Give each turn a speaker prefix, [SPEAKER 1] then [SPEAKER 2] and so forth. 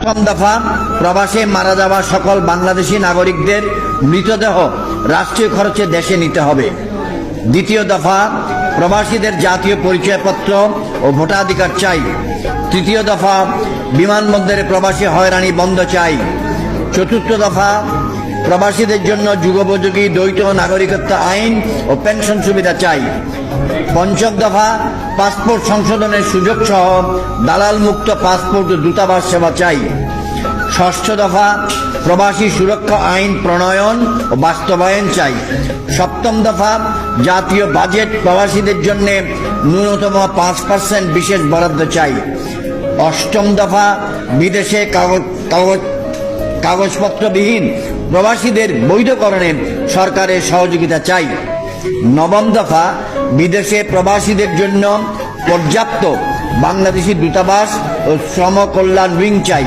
[SPEAKER 1] প্রথম দফা, প্রবাসে মারা যাওয়া সকল বাংলাদেশি নাগরিকদের মৃতদেহ রাষ্ট্রীয় খরচে দেশে নিতে হবে। দ্বিতীয় দফা, প্রবাসীদের জাতীয় পরিচয়পত্র ও ভোটাধিকার চাই। তৃতীয় দফা, বিমানবন্দরে প্রবাসী হয়রানি বন্ধ চাই। চতুর্থ দফা, প্রবাসীদের জন্য যুগোপযোগী দ্বৈত নাগরিকত্ব আইন ও পেনশন সুবিধা চাই। পঞ্চম দফা, পাসপোর্ট সংশোধনের সুযোগ সহ দালাল মুক্ত পাসপোর্ট ও দূতাবাস সেবা চাই। ষষ্ঠ দফা, প্রবাসী সুরক্ষা আইন প্রণয়ন ও বাস্তবায়ন চাই। সপ্তম দফা, জাতীয় বাজেট প্রবাসীদের জন্য ন্যূনতম 5% বিশেষ বরাদ্দ চাই। অষ্টম দফা, বিদেশে কাগজপত্রবিহীন প্রবাসীদের বৈধকরণে সরকারের সহযোগিতা চাই। নবম দফা, বিদেশে প্রবাসীদের জন্য পর্যাপ্ত বাংলাদেশি দূতাবাস ও শ্রম কল্যাণ উইং চাই।